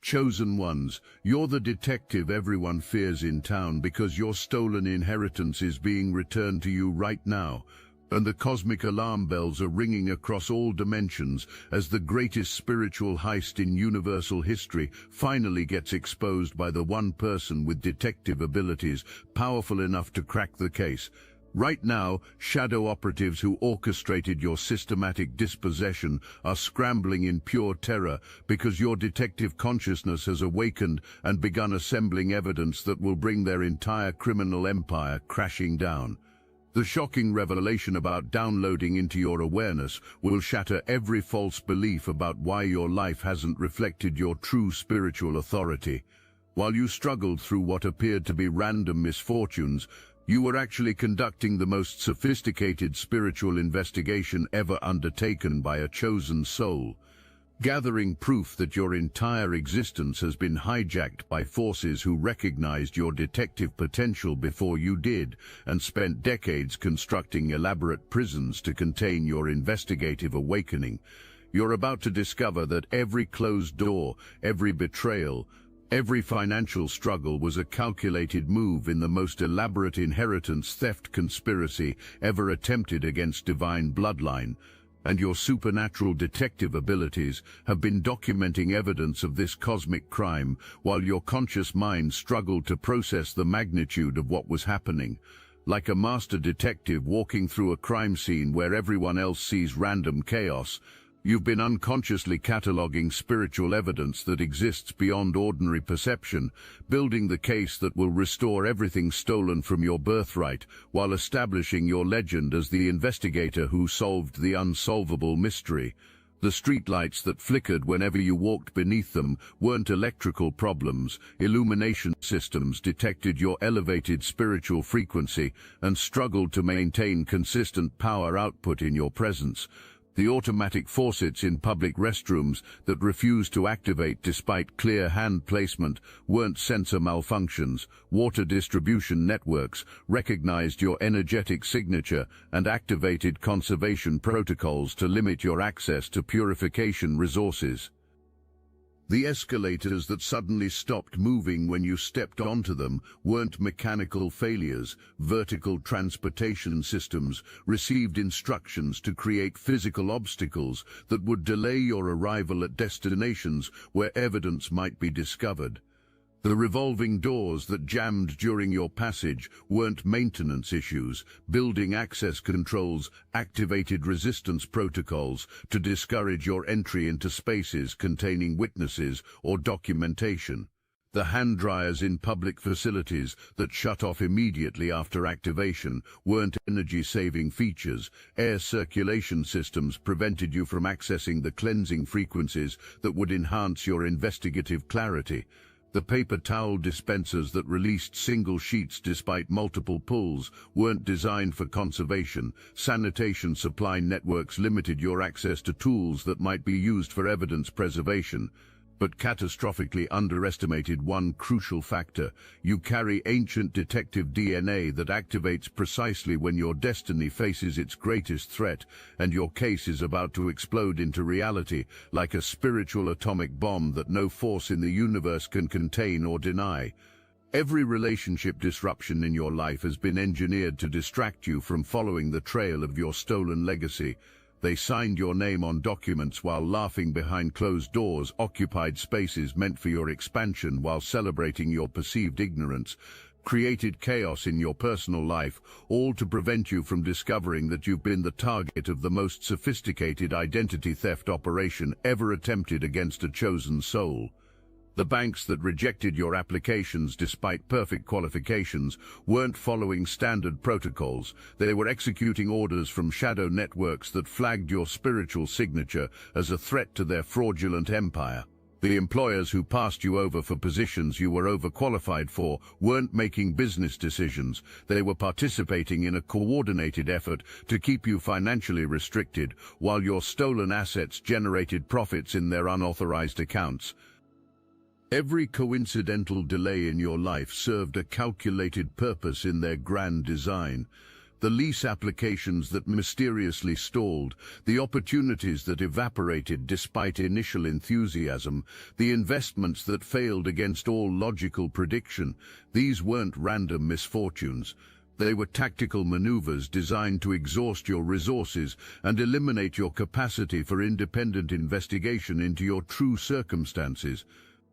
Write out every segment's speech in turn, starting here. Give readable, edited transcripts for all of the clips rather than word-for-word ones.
Chosen ones, you're the detective everyone fears in town because your stolen inheritance is being returned to you right now, and the cosmic alarm bells are ringing across all dimensions as the greatest spiritual heist in universal history finally gets exposed by the one person with detective abilities powerful enough to crack the case. Right now, shadow operatives who orchestrated your systematic dispossession are scrambling in pure terror because your detective consciousness has awakened and begun assembling evidence that will bring their entire criminal empire crashing down. The shocking revelation about downloading into your awareness will shatter every false belief about why your life hasn't reflected your true spiritual authority. While you struggled through what appeared to be random misfortunes, you were actually conducting the most sophisticated spiritual investigation ever undertaken by a chosen soul, gathering proof that your entire existence has been hijacked by forces who recognized your detective potential before you did and spent decades constructing elaborate prisons to contain your investigative awakening. You're about to discover that every closed door, every betrayal, every financial struggle was a calculated move in the most elaborate inheritance theft conspiracy ever attempted against divine bloodline, and your supernatural detective abilities have been documenting evidence of this cosmic crime while your conscious mind struggled to process the magnitude of what was happening. Like a master detective walking through a crime scene where everyone else sees random chaos, you've been unconsciously cataloging spiritual evidence that exists beyond ordinary perception, building the case that will restore everything stolen from your birthright, while establishing your legend as the investigator who solved the unsolvable mystery. The streetlights that flickered whenever you walked beneath them weren't electrical problems. Illumination systems detected your elevated spiritual frequency and struggled to maintain consistent power output in your presence. The automatic faucets in public restrooms that refused to activate despite clear hand placement weren't sensor malfunctions. Water distribution networks recognized your energetic signature and activated conservation protocols to limit your access to purification resources. The escalators that suddenly stopped moving when you stepped onto them weren't mechanical failures. Vertical transportation systems received instructions to create physical obstacles that would delay your arrival at destinations where evidence might be discovered. The revolving doors that jammed during your passage weren't maintenance issues. Building access controls activated resistance protocols to discourage your entry into spaces containing witnesses or documentation. The hand dryers in public facilities that shut off immediately after activation weren't energy-saving features. Air circulation systems prevented you from accessing the cleansing frequencies that would enhance your investigative clarity. The paper towel dispensers that released single sheets despite multiple pulls weren't designed for conservation. Sanitation supply networks limited your access to tools that might be used for evidence preservation, but catastrophically underestimated one crucial factor. You carry ancient detective DNA that activates precisely when your destiny faces its greatest threat, and your case is about to explode into reality like a spiritual atomic bomb that no force in the universe can contain or deny. Every relationship disruption in your life has been engineered to distract you from following the trail of your stolen legacy. They signed your name on documents while laughing behind closed doors, occupied spaces meant for your expansion while celebrating your perceived ignorance, created chaos in your personal life, all to prevent you from discovering that you've been the target of the most sophisticated identity theft operation ever attempted against a chosen soul. The banks that rejected your applications despite perfect qualifications weren't following standard protocols. They were executing orders from shadow networks that flagged your spiritual signature as a threat to their fraudulent empire. The employers who passed you over for positions you were overqualified for weren't making business decisions. They were participating in a coordinated effort to keep you financially restricted, while your stolen assets generated profits in their unauthorized accounts. Every coincidental delay in your life served a calculated purpose in their grand design. the lease applications that mysteriously stalled, the opportunities that evaporated despite initial enthusiasm, the investments that failed against all logical prediction. These weren't random misfortunes. They were tactical maneuvers designed to exhaust your resources and eliminate your capacity for independent investigation into your true circumstances.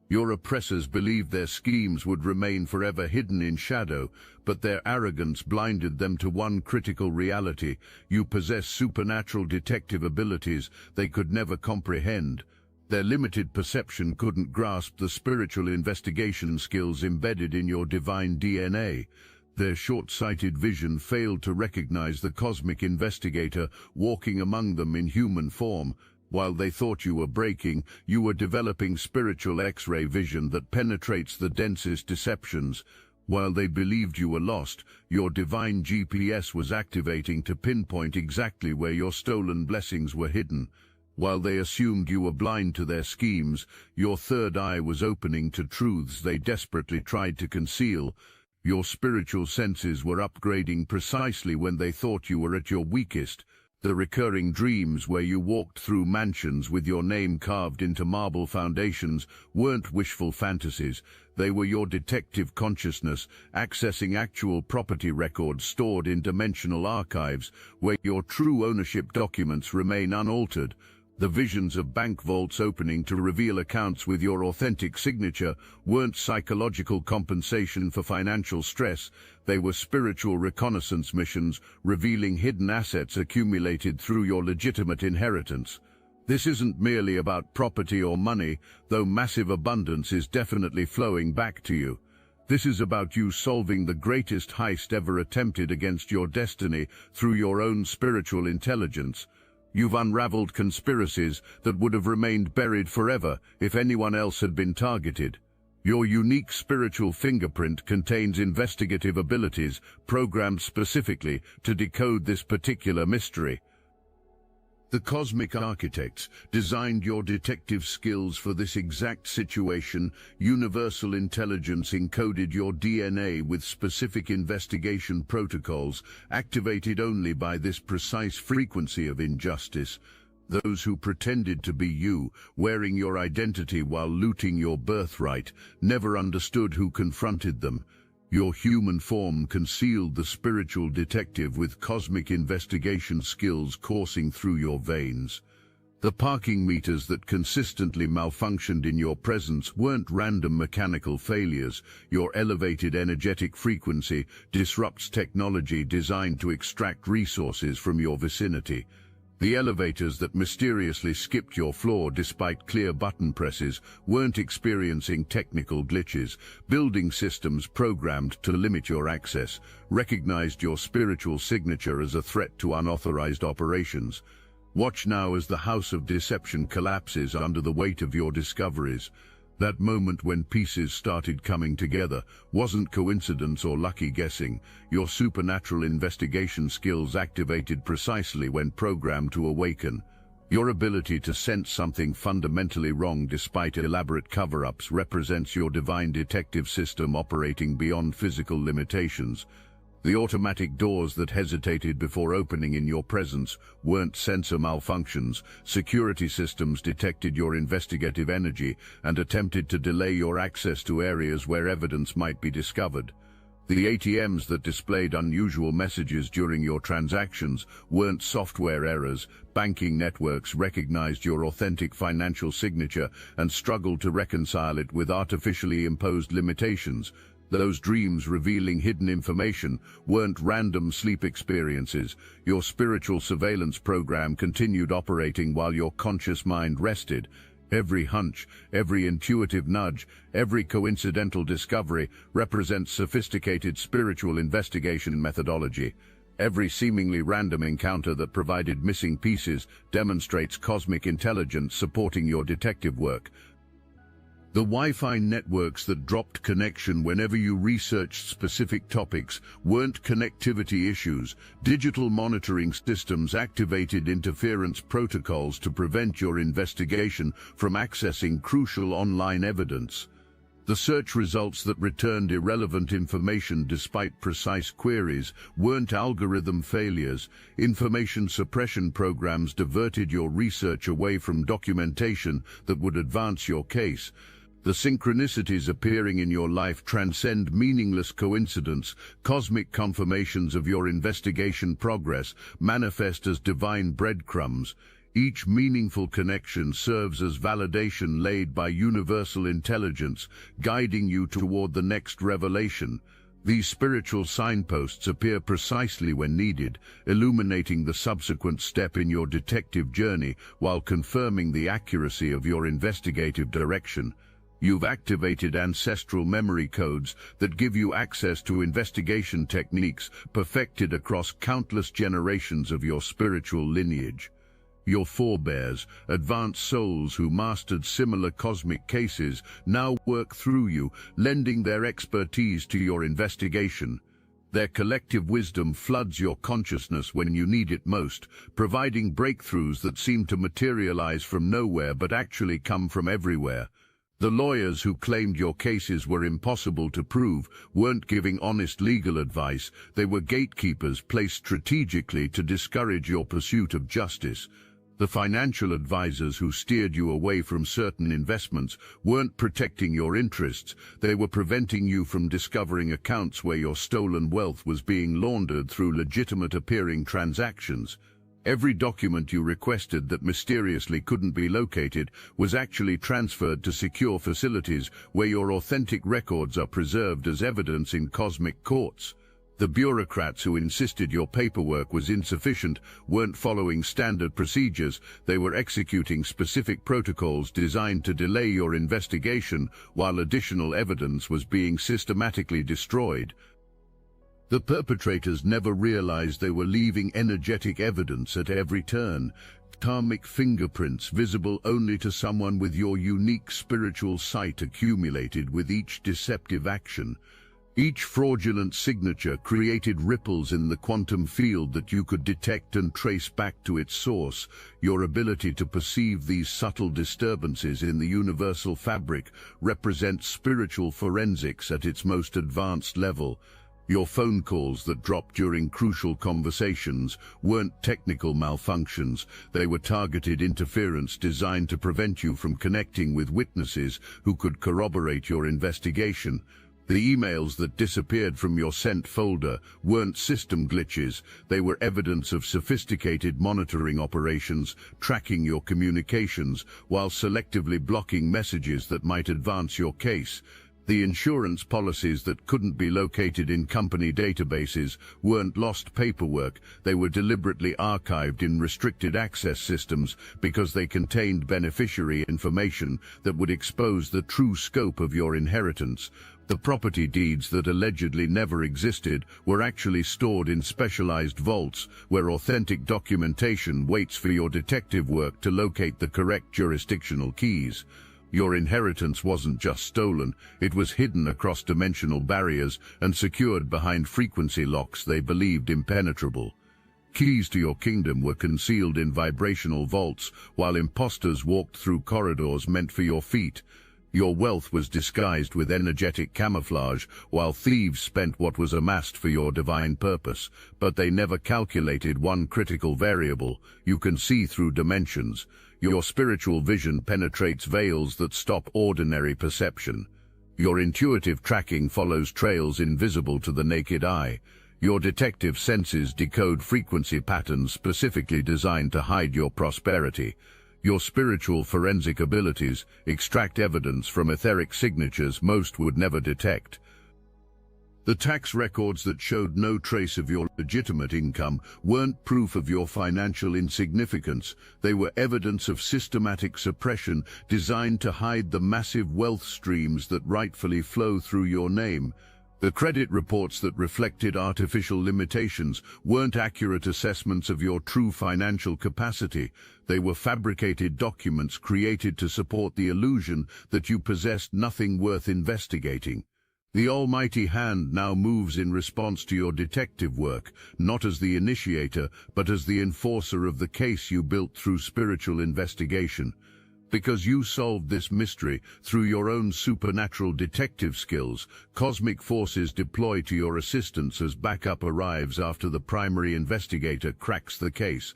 Your oppressors believed their schemes would remain forever hidden in shadow, but their arrogance blinded them to one critical reality: you possess supernatural detective abilities they could never comprehend. Their limited perception couldn't grasp the spiritual investigation skills embedded in your divine DNA. Their short-sighted vision failed to recognize the cosmic investigator walking among them in human form. While they thought you were breaking, you were developing spiritual X-ray vision that penetrates the densest deceptions. While they believed you were lost, your divine GPS was activating to pinpoint exactly where your stolen blessings were hidden. While they assumed you were blind to their schemes, your third eye was opening to truths they desperately tried to conceal. Your spiritual senses were upgrading precisely when they thought you were at your weakest. The recurring dreams where you walked through mansions with your name carved into marble foundations weren't wishful fantasies. They were your detective consciousness, accessing actual property records stored in dimensional archives, where your true ownership documents remain unaltered. The visions of bank vaults opening to reveal accounts with your authentic signature weren't psychological compensation for financial stress. They were spiritual reconnaissance missions, revealing hidden assets accumulated through your legitimate inheritance. This isn't merely about property or money, though massive abundance is definitely flowing back to you. This is about you solving the greatest heist ever attempted against your destiny through your own spiritual intelligence. You've unraveled conspiracies that would have remained buried forever if anyone else had been targeted. Your unique spiritual fingerprint contains investigative abilities programmed specifically to decode this particular mystery. The cosmic architects designed your detective skills for this exact situation. Universal intelligence encoded your DNA with specific investigation protocols, activated only by this precise frequency of injustice. Those who pretended to be you, wearing your identity while looting your birthright, never understood who confronted them. Your human form concealed the spiritual detective with cosmic investigation skills coursing through your veins. The parking meters that consistently malfunctioned in your presence weren't random mechanical failures. Your elevated energetic frequency disrupts technology designed to extract resources from your vicinity. The elevators that mysteriously skipped your floor despite clear button presses weren't experiencing technical glitches. Building systems programmed to limit your access recognized your spiritual signature as a threat to unauthorized operations. Watch now as the House of Deception collapses under the weight of your discoveries. That moment when pieces started coming together wasn't coincidence or lucky guessing. Your supernatural investigation skills activated precisely when programmed to awaken. Your ability to sense something fundamentally wrong despite elaborate cover-ups represents your divine detective system operating beyond physical limitations. The automatic doors that hesitated before opening in your presence weren't sensor malfunctions. Security systems detected your investigative energy and attempted to delay your access to areas where evidence might be discovered. The ATMs that displayed unusual messages during your transactions weren't software errors. Banking networks recognized your authentic financial signature and struggled to reconcile it with artificially imposed limitations. Those dreams revealing hidden information weren't random sleep experiences. Your spiritual surveillance program continued operating while your conscious mind rested. Every hunch, every intuitive nudge, every coincidental discovery represents sophisticated spiritual investigation methodology. Every seemingly random encounter that provided missing pieces demonstrates cosmic intelligence supporting your detective work. The Wi-Fi networks that dropped connection whenever you researched specific topics weren't connectivity issues. Digital monitoring systems activated interference protocols to prevent your investigation from accessing crucial online evidence. The search results that returned irrelevant information despite precise queries weren't algorithm failures. Information suppression programs diverted your research away from documentation that would advance your case. The synchronicities appearing in your life transcend meaningless coincidence. Cosmic confirmations of your investigation progress manifest as divine breadcrumbs. Each meaningful connection serves as validation laid by universal intelligence, guiding you toward the next revelation. These spiritual signposts appear precisely when needed, illuminating the subsequent step in your detective journey while confirming the accuracy of your investigative direction. You've activated ancestral memory codes that give you access to investigation techniques perfected across countless generations of your spiritual lineage. Your forebears, advanced souls who mastered similar cosmic cases, now work through you, lending their expertise to your investigation. Their collective wisdom floods your consciousness when you need it most, providing breakthroughs that seem to materialize from nowhere but actually come from everywhere. The lawyers who claimed your cases were impossible to prove weren't giving honest legal advice. They were gatekeepers placed strategically to discourage your pursuit of justice. The financial advisors who steered you away from certain investments weren't protecting your interests. They were preventing you from discovering accounts where your stolen wealth was being laundered through legitimate-appearing transactions. Every document you requested that mysteriously couldn't be located was actually transferred to secure facilities where your authentic records are preserved as evidence in cosmic courts. The bureaucrats who insisted your paperwork was insufficient weren't following standard procedures. They were executing specific protocols designed to delay your investigation while additional evidence was being systematically destroyed. The perpetrators never realized they were leaving energetic evidence at every turn, karmic fingerprints visible only to someone with your unique spiritual sight accumulated with each deceptive action. Each fraudulent signature created ripples in the quantum field that you could detect and trace back to its source. Your ability to perceive these subtle disturbances in the universal fabric represents spiritual forensics at its most advanced level. Your phone calls that dropped during crucial conversations weren't technical malfunctions. They were targeted interference designed to prevent you from connecting with witnesses who could corroborate your investigation. The emails that disappeared from your sent folder weren't system glitches. They were evidence of sophisticated monitoring operations, tracking your communications while selectively blocking messages that might advance your case. The insurance policies that couldn't be located in company databases weren't lost paperwork. They were deliberately archived in restricted access systems because they contained beneficiary information that would expose the true scope of your inheritance. The property deeds that allegedly never existed were actually stored in specialized vaults where authentic documentation waits for your detective work to locate the correct jurisdictional keys. Your inheritance wasn't just stolen, it was hidden across dimensional barriers and secured behind frequency locks they believed impenetrable. Keys to your kingdom were concealed in vibrational vaults while imposters walked through corridors meant for your feet. Your wealth was disguised with energetic camouflage while thieves spent what was amassed for your divine purpose, but they never calculated one critical variable: you can see through dimensions. Your spiritual vision penetrates veils that stop ordinary perception. Your intuitive tracking follows trails invisible to the naked eye. Your detective senses decode frequency patterns specifically designed to hide your prosperity. Your spiritual forensic abilities extract evidence from etheric signatures most would never detect. The tax records that showed no trace of your legitimate income weren't proof of your financial insignificance. They were evidence of systematic suppression designed to hide the massive wealth streams that rightfully flow through your name. The credit reports that reflected artificial limitations weren't accurate assessments of your true financial capacity. They were fabricated documents created to support the illusion that you possessed nothing worth investigating. The almighty hand now moves in response to your detective work, not as the initiator, but as the enforcer of the case you built through spiritual investigation. Because you solved this mystery through your own supernatural detective skills, cosmic forces deploy to your assistance as backup arrives after the primary investigator cracks the case.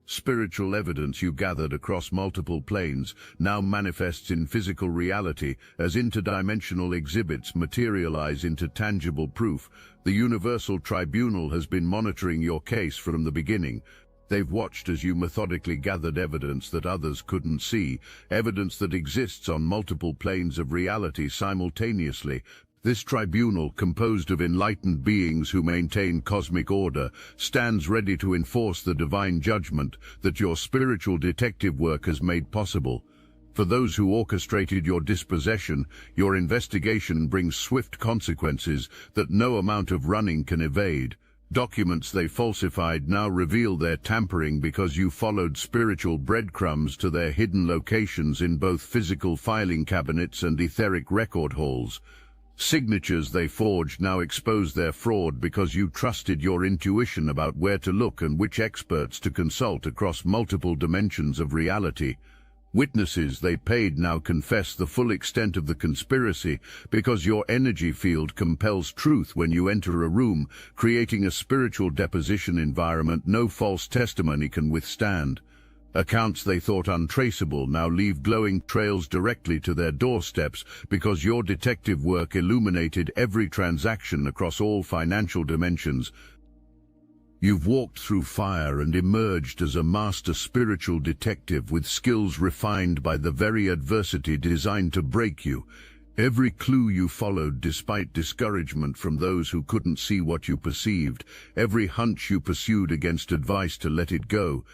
Spiritual evidence you gathered across multiple planes now manifests in physical reality as interdimensional exhibits materialize into tangible proof. The Universal Tribunal has been monitoring your case from the beginning. They've watched as you methodically gathered evidence that others couldn't see, evidence that exists on multiple planes of reality simultaneously. This tribunal, composed of enlightened beings who maintain cosmic order, stands ready to enforce the divine judgment that your spiritual detective work has made possible. For those who orchestrated your dispossession, your investigation brings swift consequences that no amount of running can evade. Documents they falsified now reveal their tampering because you followed spiritual breadcrumbs to their hidden locations in both physical filing cabinets and etheric record halls. Signatures they forged now expose their fraud because you trusted your intuition about where to look and which experts to consult across multiple dimensions of reality. Witnesses they paid now confess the full extent of the conspiracy because your energy field compels truth when you enter a room, creating a spiritual deposition environment no false testimony can withstand. Accounts they thought untraceable now leave glowing trails directly to their doorsteps because your detective work illuminated every transaction across all financial dimensions. You've walked through fire and emerged as a master spiritual detective with skills refined by the very adversity designed to break you. Every clue you followed despite discouragement from those who couldn't see what you perceived, every hunch you pursued against advice to let it go,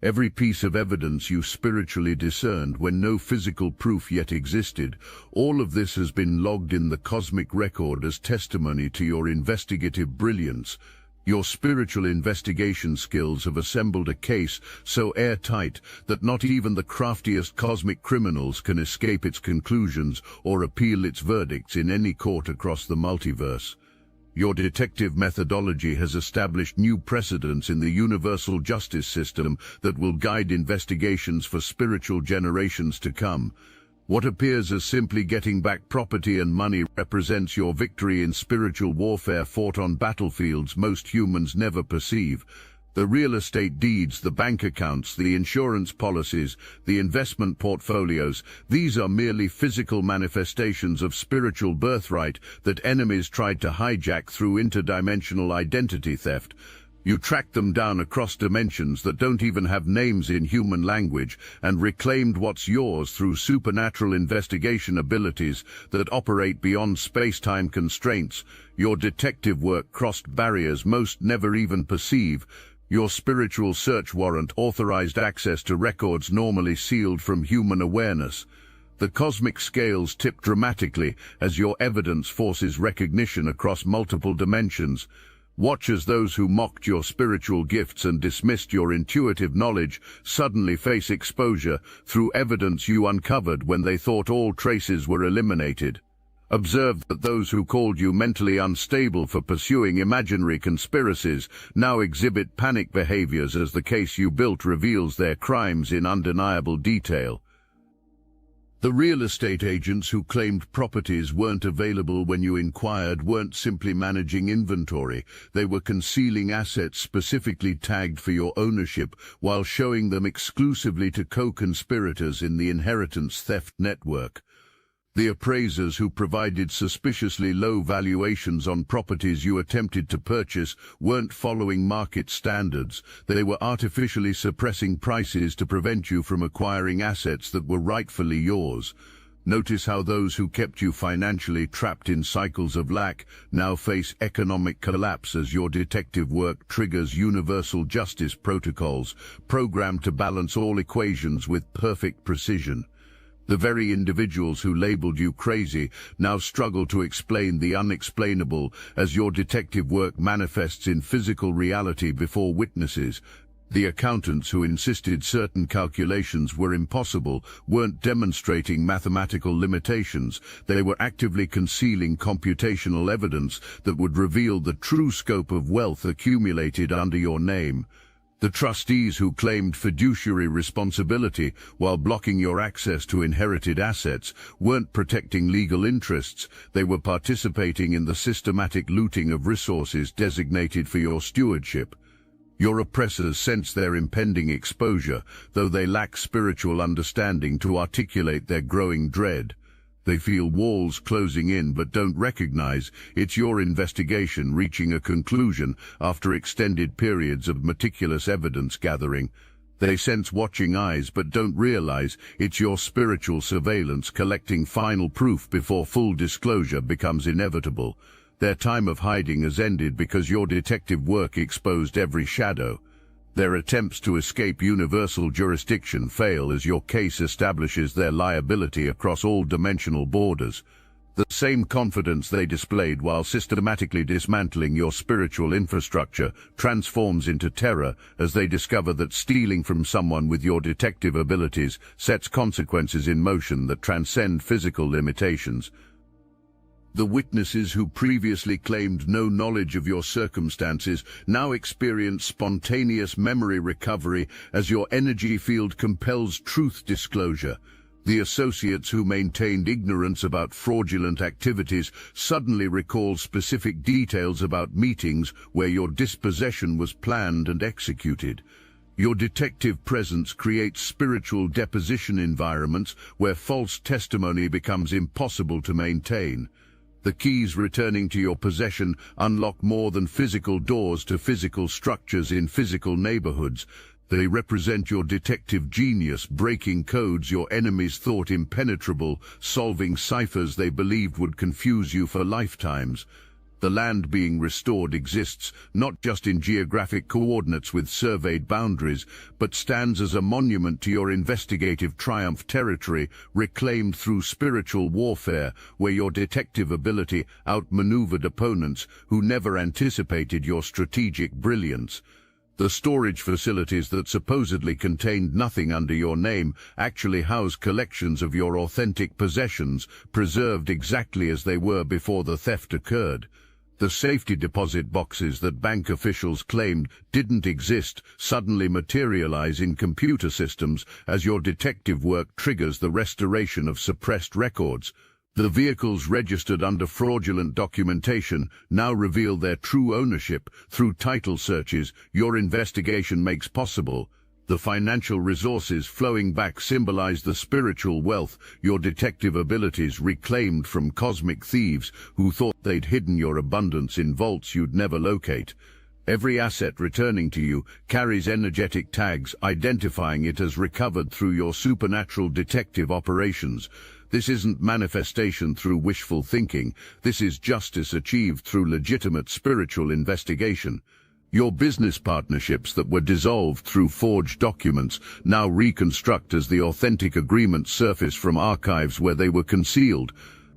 every piece of evidence you spiritually discerned when no physical proof yet existed, all of this has been logged in the cosmic record as testimony to your investigative brilliance. Your spiritual investigation skills have assembled a case so airtight that not even the craftiest cosmic criminals can escape its conclusions or appeal its verdicts in any court across the multiverse. Your detective methodology has established new precedents in the universal justice system that will guide investigations for spiritual generations to come. What appears as simply getting back property and money represents your victory in spiritual warfare fought on battlefields most humans never perceive. The real estate deeds, the bank accounts, the insurance policies, the investment portfolios, these are merely physical manifestations of spiritual birthright that enemies tried to hijack through interdimensional identity theft. You tracked them down across dimensions that don't even have names in human language and reclaimed what's yours through supernatural investigation abilities that operate beyond space-time constraints. Your detective work crossed barriers most never even perceive. Your spiritual search warrant authorized access to records normally sealed from human awareness. The cosmic scales tip dramatically as your evidence forces recognition across multiple dimensions. Watch as those who mocked your spiritual gifts and dismissed your intuitive knowledge suddenly face exposure through evidence you uncovered when they thought all traces were eliminated. Observe that those who called you mentally unstable for pursuing imaginary conspiracies now exhibit panic behaviors as the case you built reveals their crimes in undeniable detail. The real estate agents who claimed properties weren't available when you inquired weren't simply managing inventory. They were concealing assets specifically tagged for your ownership while showing them exclusively to co-conspirators in the inheritance theft network. The appraisers who provided suspiciously low valuations on properties you attempted to purchase weren't following market standards. They were artificially suppressing prices to prevent you from acquiring assets that were rightfully yours. Notice how those who kept you financially trapped in cycles of lack now face economic collapse as your detective work triggers universal justice protocols, programmed to balance all equations with perfect precision. The very individuals who labeled you crazy now struggle to explain the unexplainable as your detective work manifests in physical reality before witnesses. The accountants who insisted certain calculations were impossible weren't demonstrating mathematical limitations. They were actively concealing computational evidence that would reveal the true scope of wealth accumulated under your name. The trustees who claimed fiduciary responsibility while blocking your access to inherited assets weren't protecting legal interests, they were participating in the systematic looting of resources designated for your stewardship. Your oppressors sense their impending exposure, though they lack spiritual understanding to articulate their growing dread. They feel walls closing in but don't recognize it's your investigation reaching a conclusion after extended periods of meticulous evidence gathering. They sense watching eyes but don't realize it's your spiritual surveillance collecting final proof before full disclosure becomes inevitable. Their time of hiding has ended because your detective work exposed every shadow. Their attempts to escape universal jurisdiction fail as your case establishes their liability across all dimensional borders. The same confidence they displayed while systematically dismantling your spiritual infrastructure transforms into terror as they discover that stealing from someone with your detective abilities sets consequences in motion that transcend physical limitations. The witnesses who previously claimed no knowledge of your circumstances now experience spontaneous memory recovery as your energy field compels truth disclosure. The associates who maintained ignorance about fraudulent activities suddenly recall specific details about meetings where your dispossession was planned and executed. Your detective presence creates spiritual deposition environments where false testimony becomes impossible to maintain. The keys returning to your possession unlock more than physical doors to physical structures in physical neighborhoods. They represent your detective genius, breaking codes your enemies thought impenetrable, solving ciphers they believed would confuse you for lifetimes. The land being restored exists not just in geographic coordinates with surveyed boundaries, but stands as a monument to your investigative triumph territory, reclaimed through spiritual warfare, where your detective ability outmaneuvered opponents who never anticipated your strategic brilliance. The storage facilities that supposedly contained nothing under your name actually house collections of your authentic possessions, preserved exactly as they were before the theft occurred. The safety deposit boxes that bank officials claimed didn't exist suddenly materialize in computer systems as your detective work triggers the restoration of suppressed records. The vehicles registered under fraudulent documentation now reveal their true ownership through title searches your investigation makes possible. The financial resources flowing back symbolize the spiritual wealth your detective abilities reclaimed from cosmic thieves who thought they'd hidden your abundance in vaults you'd never locate. Every asset returning to you carries energetic tags identifying it as recovered through your supernatural detective operations. This isn't manifestation through wishful thinking. This is justice achieved through legitimate spiritual investigation. Your business partnerships that were dissolved through forged documents now reconstruct as the authentic agreements surface from archives where they were concealed.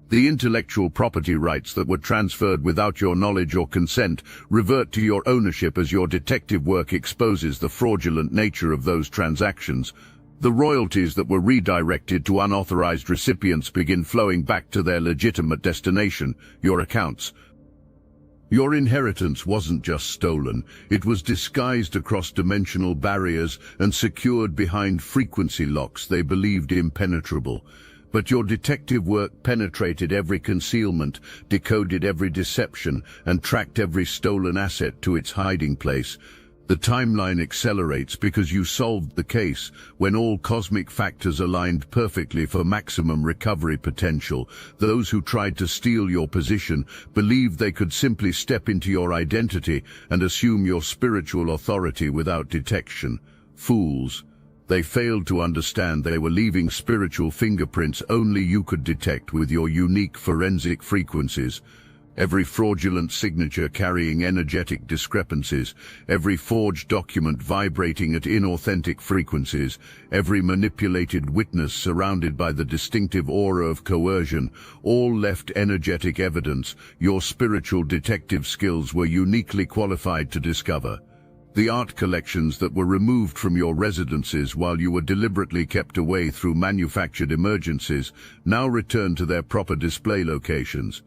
The intellectual property rights that were transferred without your knowledge or consent revert to your ownership as your detective work exposes the fraudulent nature of those transactions. The royalties that were redirected to unauthorized recipients begin flowing back to their legitimate destination, your accounts. Your inheritance wasn't just stolen, it was disguised across dimensional barriers and secured behind frequency locks they believed impenetrable. But your detective work penetrated every concealment, decoded every deception, and tracked every stolen asset to its hiding place. The timeline accelerates because you solved the case when all cosmic factors aligned perfectly for maximum recovery potential. Those who tried to steal your position believed they could simply step into your identity and assume your spiritual authority without detection. Fools. They failed to understand they were leaving spiritual fingerprints only you could detect with your unique forensic frequencies. Every fraudulent signature carrying energetic discrepancies, every forged document vibrating at inauthentic frequencies, every manipulated witness surrounded by the distinctive aura of coercion, all left energetic evidence your spiritual detective skills were uniquely qualified to discover. The art collections that were removed from your residences while you were deliberately kept away through manufactured emergencies now return to their proper display locations.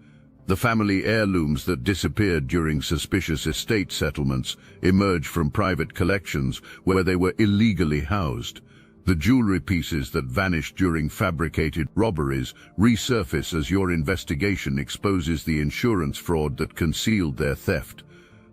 The family heirlooms that disappeared during suspicious estate settlements emerge from private collections where they were illegally housed. The jewelry pieces that vanished during fabricated robberies resurface as your investigation exposes the insurance fraud that concealed their theft.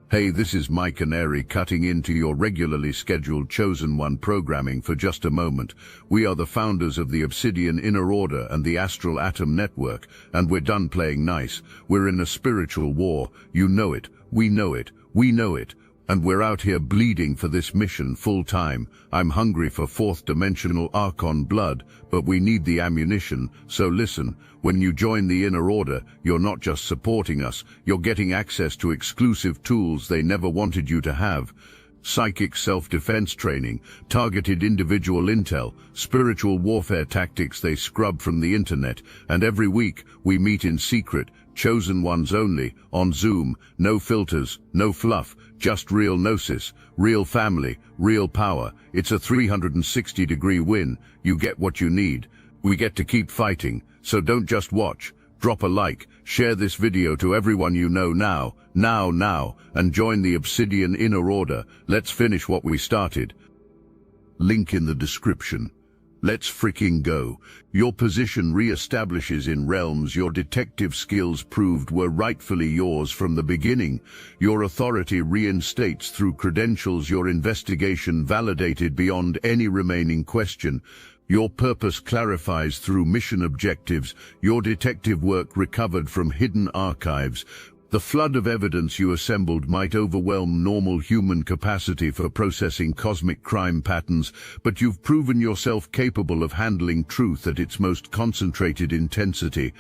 Hey, this is Mike Canary cutting into your regularly scheduled Chosen One programming for just a moment. We are the founders of the Obsidian Inner Order and the Astral Atom Network, and we're done playing nice. We're in a spiritual war. You know it. We know it. We know it. And we're out here bleeding for this mission full time. I'm hungry for fourth dimensional Archon blood, but we need the ammunition. So listen, when you join the Inner Order, you're not just supporting us, you're getting access to exclusive tools they never wanted you to have. Psychic self-defense training, targeted individual intel, spiritual warfare tactics they scrub from the internet, and every week we meet in secret, chosen ones only, on Zoom, no filters, no fluff, just real gnosis, real family, real power. It's a 360-degree win. You get what you need. We get to keep fighting, so don't just watch. Drop a like, share this video to everyone you know now, and join the Obsidian Inner Order. Let's finish what we started. Link in the description. Let's freaking go. Your position re-establishes in realms your detective skills proved were rightfully yours from the beginning. Your authority reinstates through credentials your investigation validated beyond any remaining question. Your purpose clarifies through mission objectives, your detective work recovered from hidden archives. The flood of evidence you assembled might overwhelm normal human capacity for processing cosmic crime patterns, but you've proven yourself capable of handling truth at its most concentrated intensity.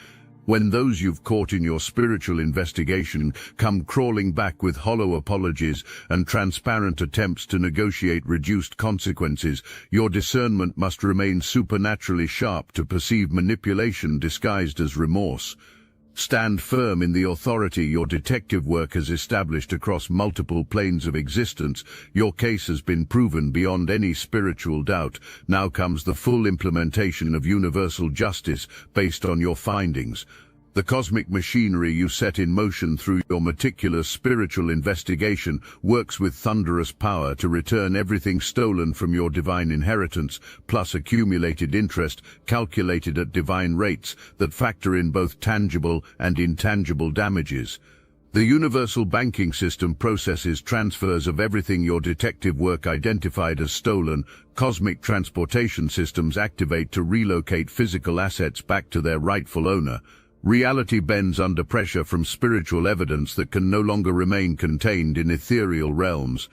When those you've caught in your spiritual investigation come crawling back with hollow apologies and transparent attempts to negotiate reduced consequences, your discernment must remain supernaturally sharp to perceive manipulation disguised as remorse. Stand firm in the authority your detective work has established across multiple planes of existence. Your case has been proven beyond any spiritual doubt. Now comes the full implementation of universal justice based on your findings. The cosmic machinery you set in motion through your meticulous spiritual investigation works with thunderous power to return everything stolen from your divine inheritance, plus accumulated interest calculated at divine rates that factor in both tangible and intangible damages. The universal banking system processes transfers of everything your detective work identified as stolen. Cosmic transportation systems activate to relocate physical assets back to their rightful owner. Reality bends under pressure from spiritual evidence that can no longer remain contained in ethereal realms.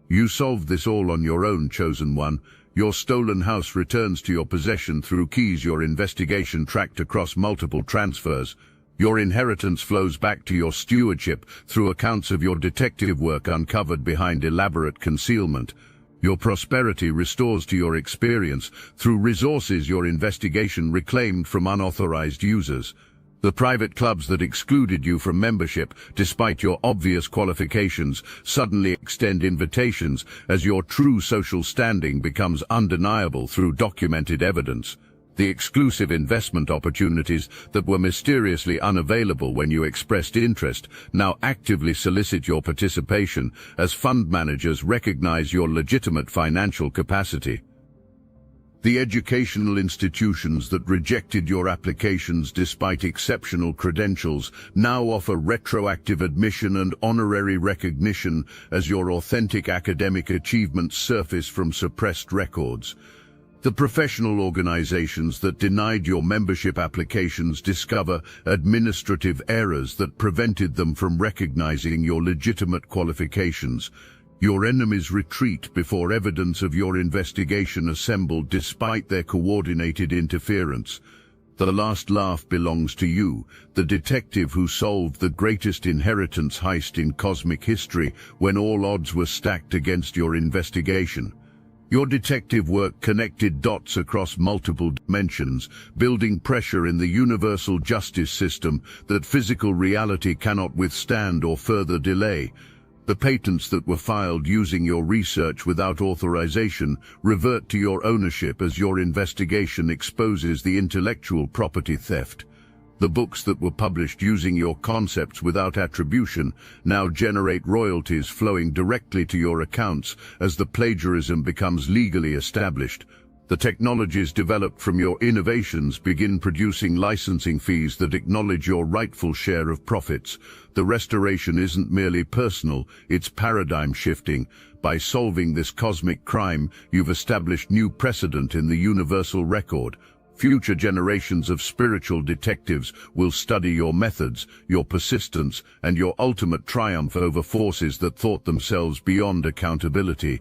You solved this all on your own, Chosen One. Your stolen house returns to your possession through keys your investigation tracked across multiple transfers. Your inheritance flows back to your stewardship through accounts of your detective work uncovered behind elaborate concealment. Your prosperity restores to your experience through resources your investigation reclaimed from unauthorized users. The private clubs that excluded you from membership, despite your obvious qualifications, suddenly extend invitations as your true social standing becomes undeniable through documented evidence. The exclusive investment opportunities that were mysteriously unavailable when you expressed interest now actively solicit your participation as fund managers recognize your legitimate financial capacity. The educational institutions that rejected your applications despite exceptional credentials now offer retroactive admission and honorary recognition as your authentic academic achievements surface from suppressed records. The professional organizations that denied your membership applications discover administrative errors that prevented them from recognizing your legitimate qualifications. Your enemies retreat before evidence of your investigation assembled despite their coordinated interference. The last laugh belongs to you, the detective who solved the greatest inheritance heist in cosmic history when all odds were stacked against your investigation. Your detective work connected dots across multiple dimensions, building pressure in the universal justice system that physical reality cannot withstand or further delay. The patents that were filed using your research without authorization revert to your ownership as your investigation exposes the intellectual property theft. The books that were published using your concepts without attribution now generate royalties flowing directly to your accounts as the plagiarism becomes legally established. The technologies developed from your innovations begin producing licensing fees that acknowledge your rightful share of profits. The restoration isn't merely personal, it's paradigm shifting. By solving this cosmic crime, you've established new precedent in the universal record. Future generations of spiritual detectives will study your methods, your persistence, and your ultimate triumph over forces that thought themselves beyond accountability.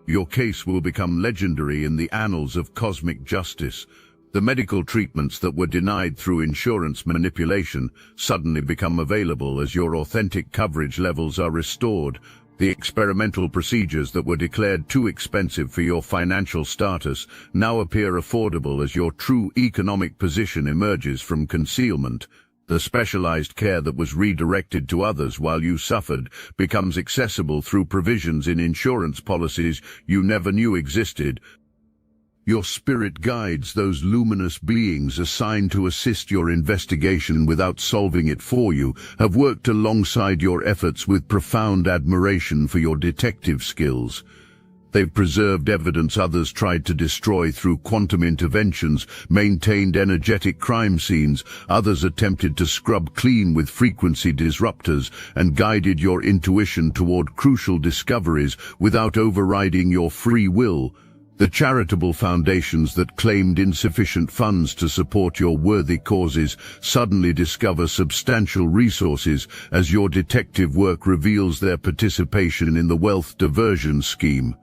Your case will become legendary in the annals of cosmic justice. The medical treatments that were denied through insurance manipulation suddenly become available as your authentic coverage levels are restored. The experimental procedures that were declared too expensive for your financial status now appear affordable as your true economic position emerges from concealment. The specialized care that was redirected to others while you suffered becomes accessible through provisions in insurance policies you never knew existed. Your spirit guides those luminous beings assigned to assist your investigation without solving it for you, have worked alongside your efforts with profound admiration for your detective skills. They've preserved evidence others tried to destroy through quantum interventions, maintained energetic crime scenes, others attempted to scrub clean with frequency disruptors, and guided your intuition toward crucial discoveries without overriding your free will. The charitable foundations that claimed insufficient funds to support your worthy causes suddenly discover substantial resources as your detective work reveals their participation in the wealth diversion scheme.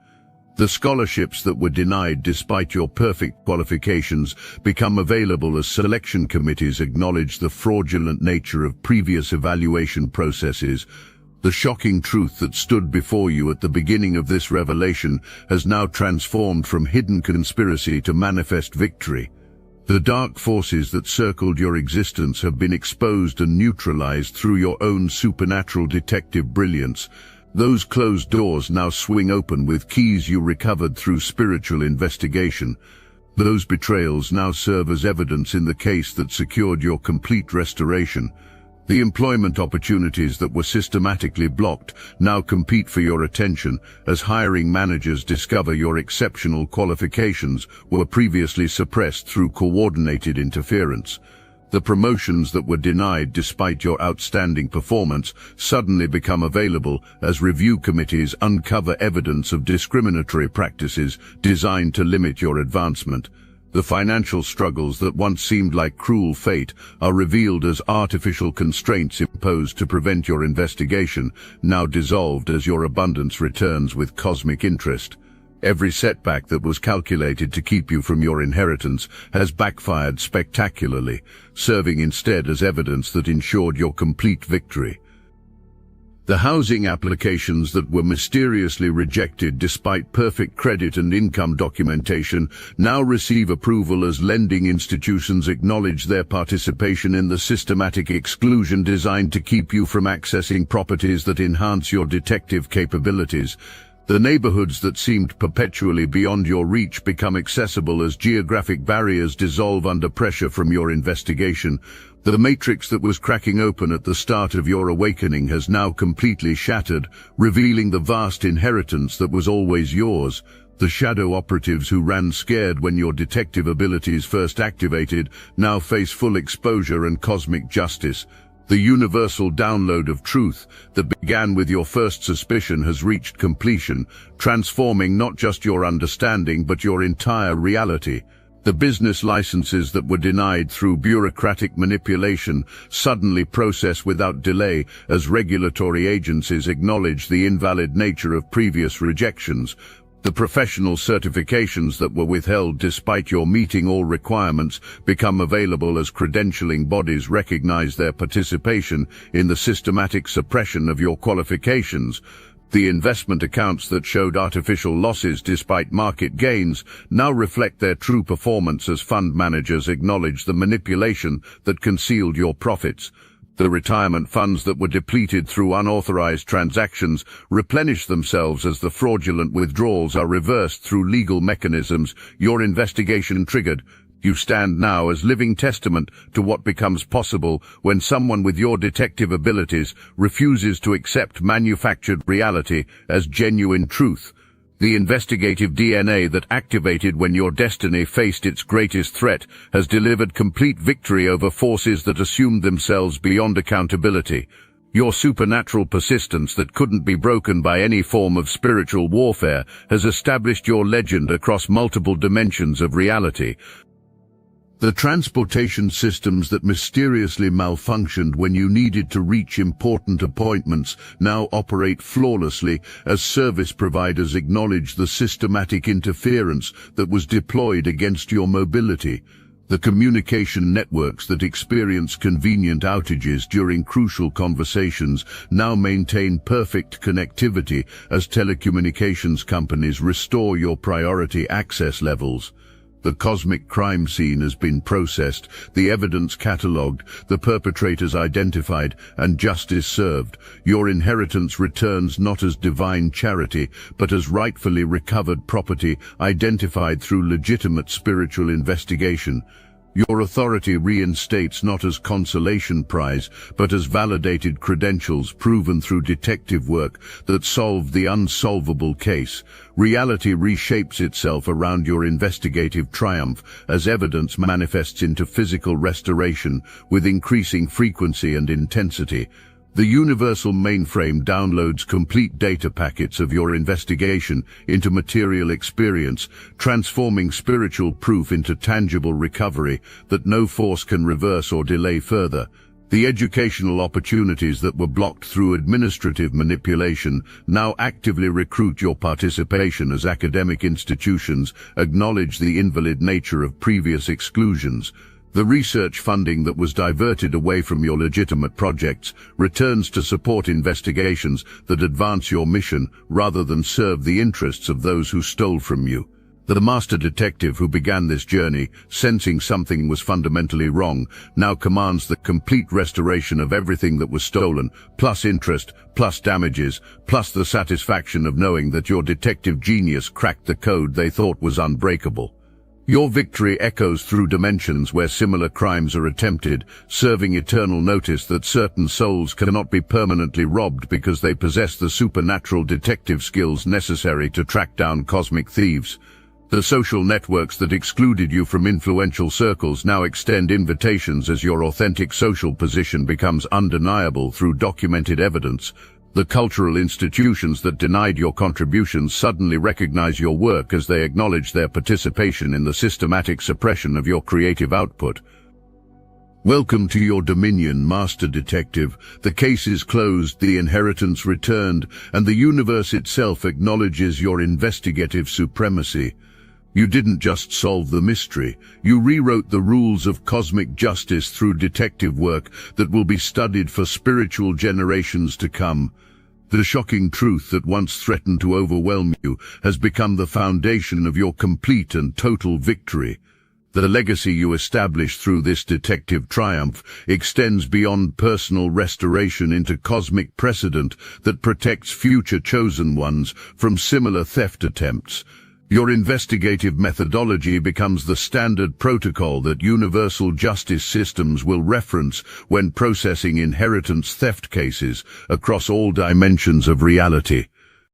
The scholarships that were denied despite your perfect qualifications become available as selection committees acknowledge the fraudulent nature of previous evaluation processes. The shocking truth that stood before you at the beginning of this revelation has now transformed from hidden conspiracy to manifest victory. The dark forces that circled your existence have been exposed and neutralized through your own supernatural detective brilliance. Those closed doors now swing open with keys you recovered through spiritual investigation. Those betrayals now serve as evidence in the case that secured your complete restoration. The employment opportunities that were systematically blocked now compete for your attention as hiring managers discover your exceptional qualifications were previously suppressed through coordinated interference. The promotions that were denied despite your outstanding performance suddenly become available as review committees uncover evidence of discriminatory practices designed to limit your advancement. The financial struggles that once seemed like cruel fate are revealed as artificial constraints imposed to prevent your investigation, now dissolved as your abundance returns with cosmic interest. Every setback that was calculated to keep you from your inheritance has backfired spectacularly, serving instead as evidence that ensured your complete victory. The housing applications that were mysteriously rejected despite perfect credit and income documentation now receive approval as lending institutions acknowledge their participation in the systematic exclusion designed to keep you from accessing properties that enhance your detective capabilities. The neighborhoods that seemed perpetually beyond your reach become accessible as geographic barriers dissolve under pressure from your investigation. The matrix that was cracking open at the start of your awakening has now completely shattered, revealing the vast inheritance that was always yours. The shadow operatives who ran scared when your detective abilities first activated now face full exposure and cosmic justice. The universal download of truth that began with your first suspicion has reached completion, transforming not just your understanding but your entire reality. The business licenses that were denied through bureaucratic manipulation suddenly process without delay as regulatory agencies acknowledge the invalid nature of previous rejections. The professional certifications that were withheld despite your meeting all requirements become available as credentialing bodies recognize their participation in the systematic suppression of your qualifications. The investment accounts that showed artificial losses despite market gains now reflect their true performance as fund managers acknowledge the manipulation that concealed your profits. The retirement funds that were depleted through unauthorized transactions replenish themselves as the fraudulent withdrawals are reversed through legal mechanisms your investigation triggered. You stand now as living testament to what becomes possible when someone with your detective abilities refuses to accept manufactured reality as genuine truth. The investigative DNA that activated when your destiny faced its greatest threat has delivered complete victory over forces that assumed themselves beyond accountability. Your supernatural persistence that couldn't be broken by any form of spiritual warfare has established your legend across multiple dimensions of reality. The transportation systems that mysteriously malfunctioned when you needed to reach important appointments now operate flawlessly as service providers acknowledge the systematic interference that was deployed against your mobility. The communication networks that experience convenient outages during crucial conversations now maintain perfect connectivity as telecommunications companies restore your priority access levels. The cosmic crime scene has been processed, the evidence catalogued, the perpetrators identified, and justice served. Your inheritance returns not as divine charity, but as rightfully recovered property identified through legitimate spiritual investigation. Your authority reinstates not as consolation prize, but as validated credentials proven through detective work that solved the unsolvable case. Reality reshapes itself around your investigative triumph as evidence manifests into physical restoration with increasing frequency and intensity. The universal mainframe downloads complete data packets of your investigation into material experience, transforming spiritual proof into tangible recovery that no force can reverse or delay further. The educational opportunities that were blocked through administrative manipulation now actively recruit your participation as academic institutions acknowledge the invalid nature of previous exclusions. The research funding that was diverted away from your legitimate projects returns to support investigations that advance your mission rather than serve the interests of those who stole from you. The master detective who began this journey, sensing something was fundamentally wrong, now commands the complete restoration of everything that was stolen, plus interest, plus damages, plus the satisfaction of knowing that your detective genius cracked the code they thought was unbreakable. Your victory echoes through dimensions where similar crimes are attempted, serving eternal notice that certain souls cannot be permanently robbed because they possess the supernatural detective skills necessary to track down cosmic thieves. The social networks that excluded you from influential circles now extend invitations as your authentic social position becomes undeniable through documented evidence. The cultural institutions that denied your contributions suddenly recognize your work as they acknowledge their participation in the systematic suppression of your creative output. Welcome to your dominion, Master Detective. The case is closed, the inheritance returned, and the universe itself acknowledges your investigative supremacy. You didn't just solve the mystery, you rewrote the rules of cosmic justice through detective work that will be studied for spiritual generations to come. The shocking truth that once threatened to overwhelm you has become the foundation of your complete and total victory. The legacy you established through this detective triumph extends beyond personal restoration into cosmic precedent that protects future chosen ones from similar theft attempts. Your investigative methodology becomes the standard protocol that universal justice systems will reference when processing inheritance theft cases across all dimensions of reality.